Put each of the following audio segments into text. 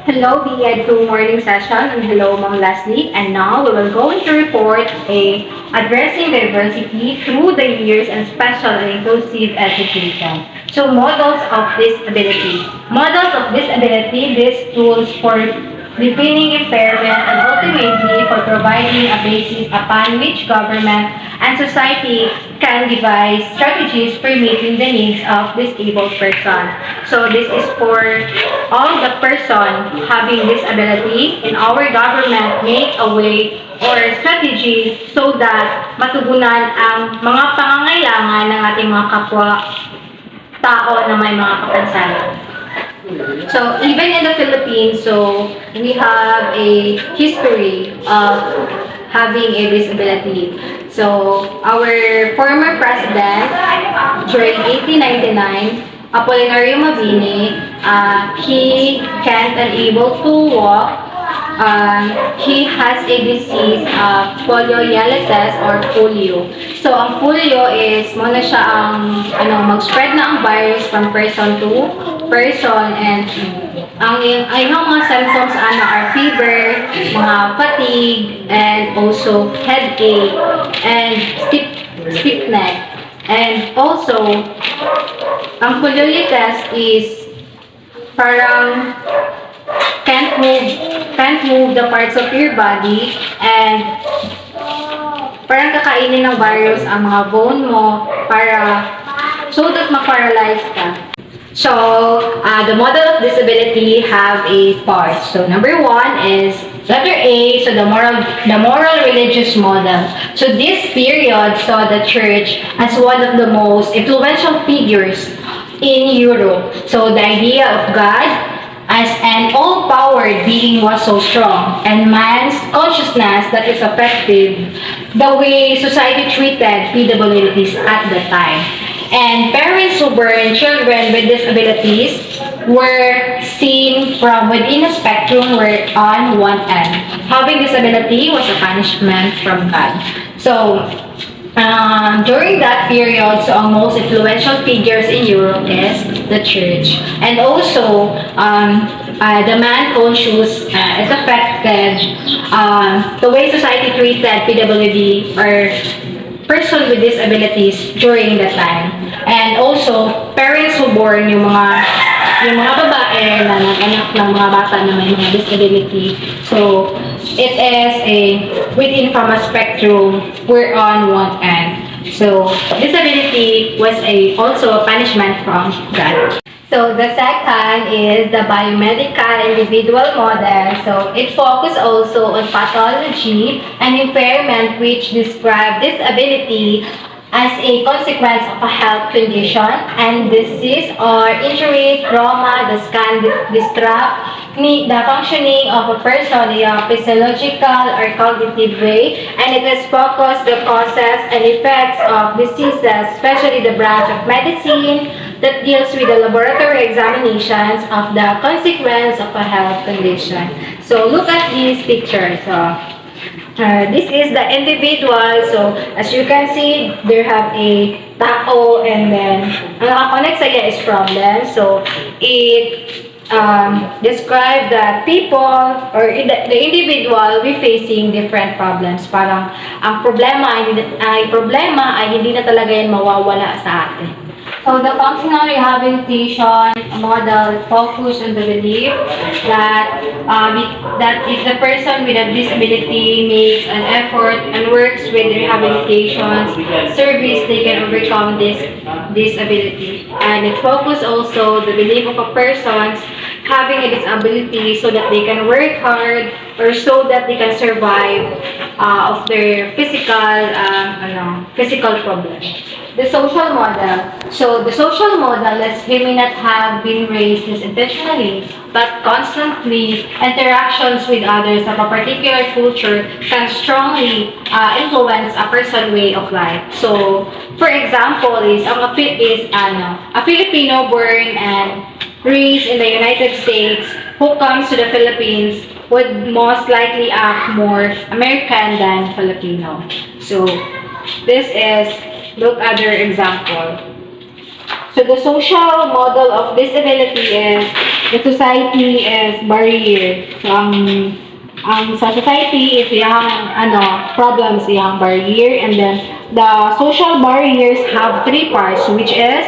Hello, the Educ morning session, and hello, Ma'am Leslie. And now we will go to report a addressing diversity through the years and special and inclusive education. So models of disability. Models of disability, these tools for defining impairment and ultimately for providing a basis upon which government and society can devise strategies for meeting the needs of disabled person. So this is for all the person having disability in our government make a way or strategy so that matugunan ang mga pangangailangan ng ating mga kapwa tao na may mga kapansanan. So even in the Philippines, so we have a history of having a disability. So our former president during 1899, Apolinario Mabini, he can't unable to walk. He has a disease of poliomyelitis or polio. So, ang polio is muna siya ang mag-spread na ang virus from person to person, and ang iyong mga symptoms are fever, mga fatigue, and also headache, and stiff neck. And also, ang poliomyelitis is parang can't move the parts of your body, and parang kakainin ng virus ang mga bone mo para so that ma-paralyze ka. So, the model of disability have a part. So, number one is letter A, so the moral religious model. So, this period saw the church as one of the most influential figures in Europe. So, the idea of God as an all-powered being was so strong, and man's consciousness that is affected the way society treated PWDs at the time. And parents who born children with disabilities were seen from within a spectrum were on one end. Having disability was a punishment from God. So, during that period, so ang most influential figures in Europe is the church. And also, the man conscious, it affected the way society treated PWD or person with disabilities during that time. And also, parents who born yung mga babae na nag-anak ng mga bata na may mga disability. So, it is within from a spectrum, we're on one end. So, disability was also a punishment from God. So, the second is the biomedical individual model. So, it focuses also on pathology and impairment which describe disability as a consequence of a health condition and disease or injury, trauma that can disrupt the functioning of a person in a physiological or cognitive way, and it is focused the causes and effects of diseases, especially the branch of medicine that deals with the laboratory examinations of the consequence of a health condition. So look at these pictures. This is the individual. So as you can see, there have a tao, and then ang nakakonect sa iya is problem. So it describe that people or the individual we facing different problems. Parang ang problema ay hindi na talaga yan mawawala sa atin. So the functional rehabilitation model focus on the belief that if the person with a disability makes an effort and works with rehabilitation service, they can overcome this disability. And it focus also the belief of a person having a disability so that they can work hard or so that they can survive of their physical problems. The social model. So the social model is he may not have been raised intentionally, but constantly interactions with others of a particular culture can strongly influence a person's way of life. So, for example, a Filipino born and raised in the United States who comes to the Philippines would most likely act more American than Filipino. So, this is look other example. So the social model of disability is The society is barrier. So, ang sa society is yung problems yung barrier, and then the social barriers have three parts, which is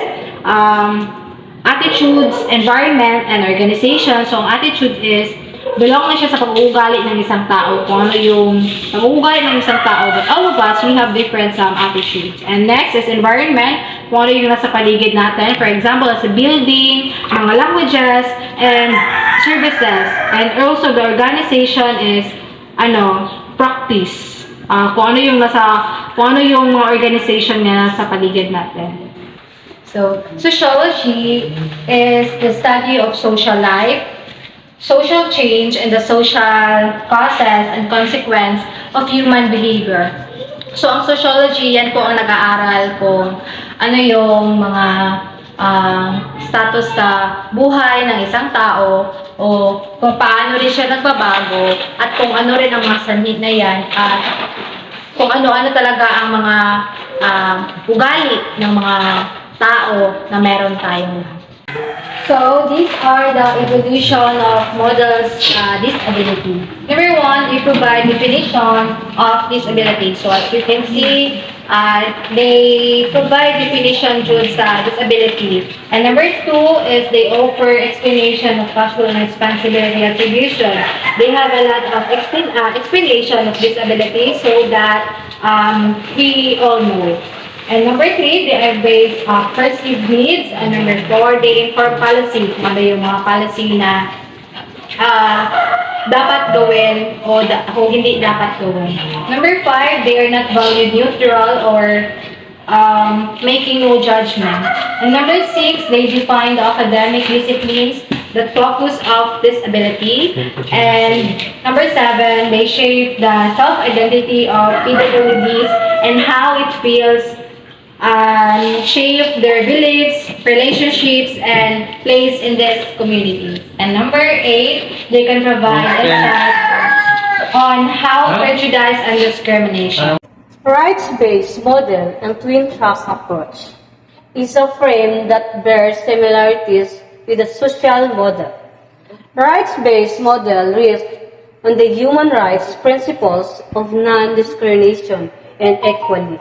attitudes, environment, and organization. So ang attitude is belong na siya sa pag-uugali ng isang tao, kung ano yung pag-uugali ng isang tao. But all of us, we have different attitudes. And next is environment, kung ano yung nasa paligid natin. For example, as a building, mga languages, and services. And also the organization is practice. Kung ano yung mga organization na nasa paligid natin. So, sociology is the study of social life, social change, and the social causes and consequence of human behavior. So, ang sociology, yan po ang nag-aaral kung ano yung mga status sa buhay ng isang tao, o kung paano rin siya nagbabago, at kung ano rin ang mga sanhi na yan, at kung ano-ano talaga ang mga ugali ng mga tao na meron tayong lahat. So, these are the evolution of models disability. Number one, we provide definition of disability. So, as you can see, they provide definition due sa disability. And number two is they offer explanation of causal and responsibility attribution. They have a lot of explanation of disability so that we all know. And number three, they are based on perceived needs. And number four, they inform policy. Ano yung mga policy na dapat gawin o hindi dapat gawin. Number five, they are not value neutral or making no judgment. And number six, they define the academic disciplines that focus of disability. And number seven, they shape the self-identity of PWDs and how it feels shape their beliefs, relationships, and place in this community. And number eight, they can provide insight on how prejudice and discrimination. Rights-based model and twin-track approach is a frame that bears similarities with the social model. Rights-based model rests on the human rights principles of non-discrimination and equality.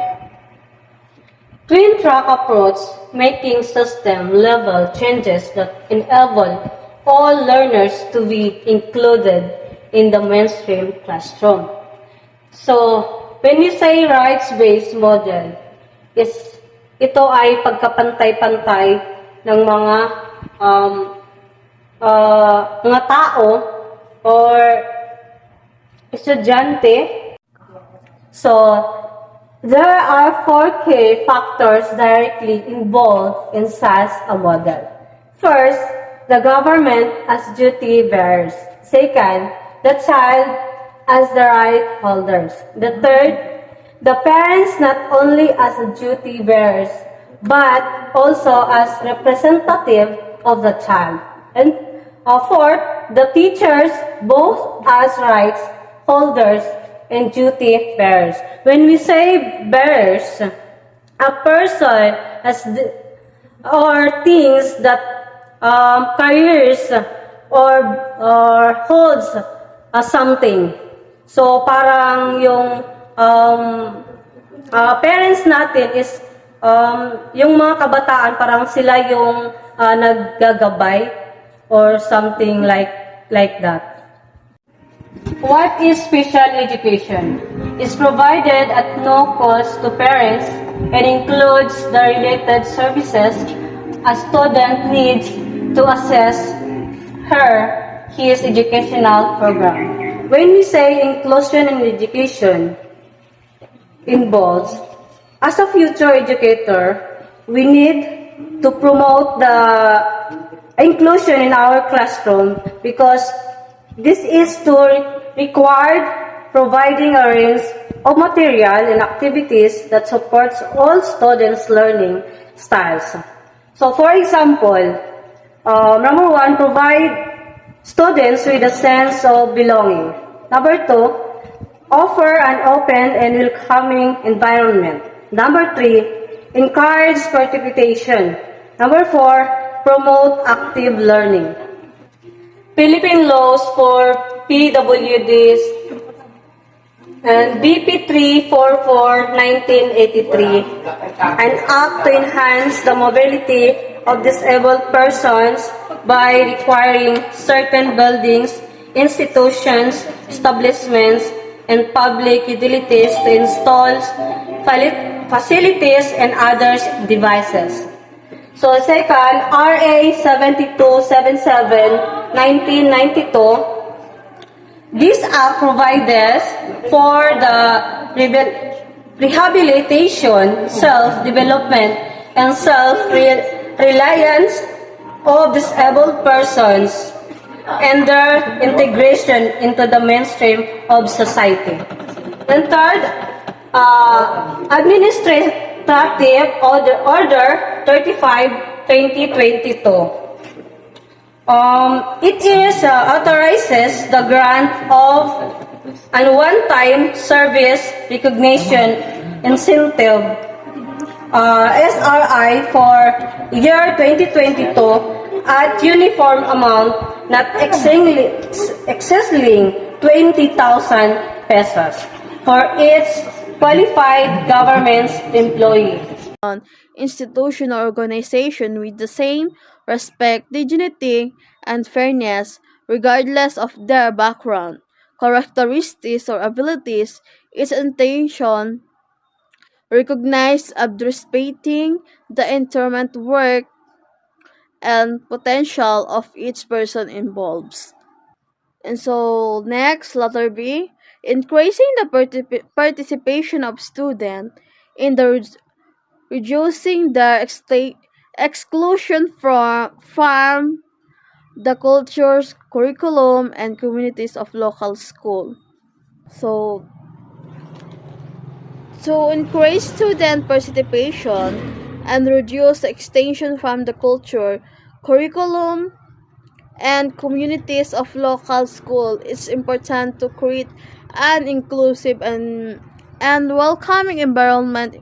Twin-track approach making system-level changes that enable all learners to be included in the mainstream classroom. So, when you say rights-based model, ito ay pagkapantay-pantay ng mga tao or estudyante. So, there are four key factors directly involved in such a model. First, the government as duty bearers. Second, the child as the right holders. The third, the parents not only as duty bearers, but also as representative of the child. And fourth, the teachers both as rights holders and duty bearers. When we say bearers, a person or things that carries or holds something. So parang yung parents natin is yung mga kabataan, parang sila yung naggagabay or something like that. What is special education? It's provided at no cost to parents and includes the related services a student needs to assess his educational program. When we say inclusion in education involves, as a future educator, we need to promote the inclusion in our classroom because this is to require providing a range of material and activities that supports all students' learning styles. So, for example, number one, provide students with a sense of belonging. Number two, offer an open and welcoming environment. Number three, encourage participation. Number four, promote active learning. Philippine laws for PWDs, and BP 344/1983, an act to enhance the mobility of disabled persons by requiring certain buildings, institutions, establishments, and public utilities to install facilities and other devices. So second, RA 7277/1992. This act provides for the rehabilitation, self-development, and self-reliance of disabled persons and their integration into the mainstream of society. And third, Administrative Order 35/2022. It is authorizes the grant of a one-time service recognition incentive SRI for year 2022 at uniform amount not exceeding 20,000 pesos for each qualified government employee. Institution or organization with the same respect, dignity, and fairness, regardless of their background, characteristics, or abilities, its intention recognize anticipating the inherent work and potential of each person involved. And so next, letter B, increasing the participation of students in the reducing the exclusion from the cultures, curriculum, and communities of local school. So, to increase student participation and reduce the extension from the culture, curriculum, and communities of local school, it's important to create an inclusive and welcoming environment,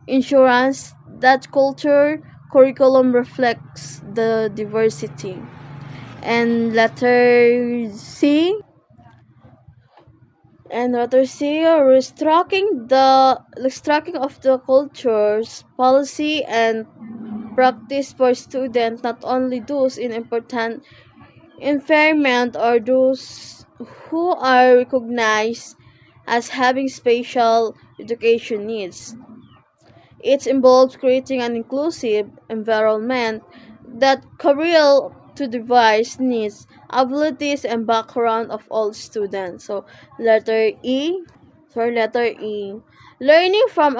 insurance that culture curriculum reflects the diversity. And letter C, restructuring of the cultures, policy, and practice for students, not only those in important impairment or those who are recognized as having special education needs. It involves creating an inclusive environment that cater to diverse needs, abilities, and background of all students. So letter E. Learning from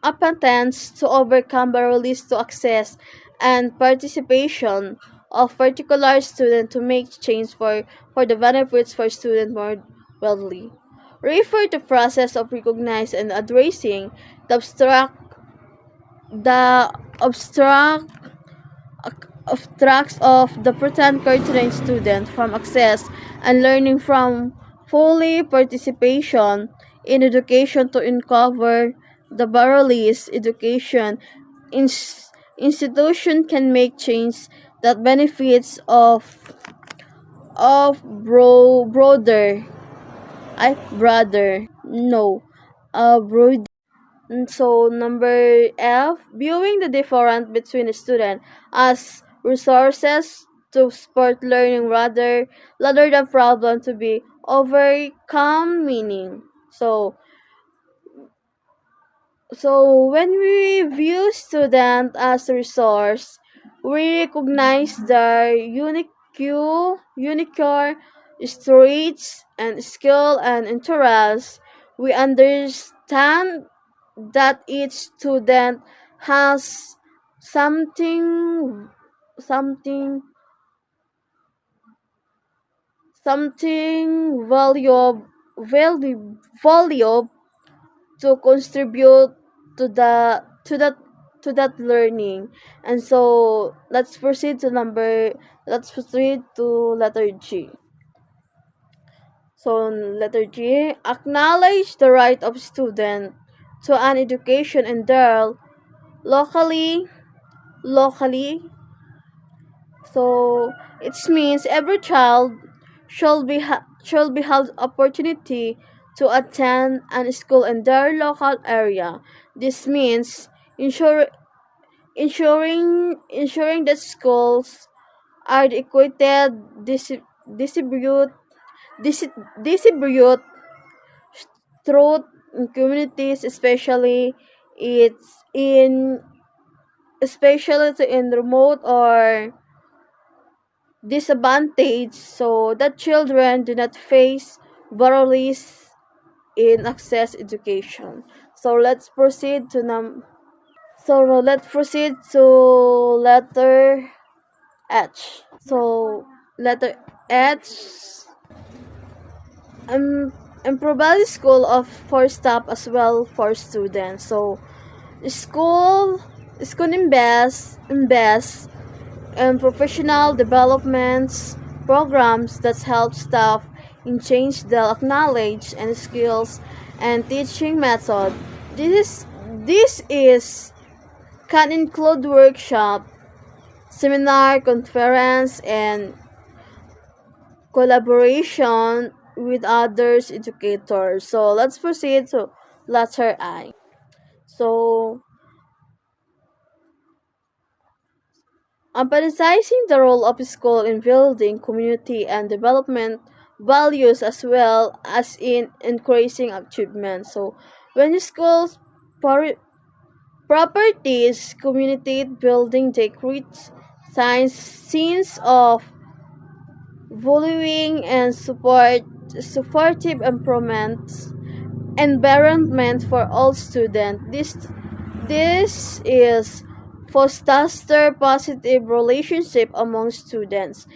applicants to overcome barriers to access and participation of particular student to make change for the benefits for students more broadly. Refer to process of recognizing and addressing the abstract abstracts of the pretend curtailing student from access and learning from fully participation in education to uncover the barrelist education institution can make change that benefits of broader I brother no broad. So number F, viewing the difference between a student as resources to support learning rather than problem to be overcome meaning. So when we view student as a resource, we recognize their unique strengths and skill and interests. We understand that each student has something something something valuable to contribute to the to that learning. And so let's proceed to letter G. So letter G, acknowledge the right of student to an education in their locally So it means every child should be have opportunity to attend a school in their local area. This means ensure, ensuring that schools are equated, distribute distribute through communities, it's in especially in remote or disadvantaged, so that children do not face barriers in access education. So let's proceed to let's proceed to letter H. So letter H, um, improvised school of for staff as well for students. So school school invest in professional developments programs that help staff in change their knowledge and skills and teaching method. This is can include workshop, seminar, conference, and collaboration with others educators. So let's proceed to letter I. So emphasizing the role of school in building community and development values as well as in increasing achievement. So when schools properties community building they create sense of valuing and supportive improvements environment for all students. This is foster positive relationship among students.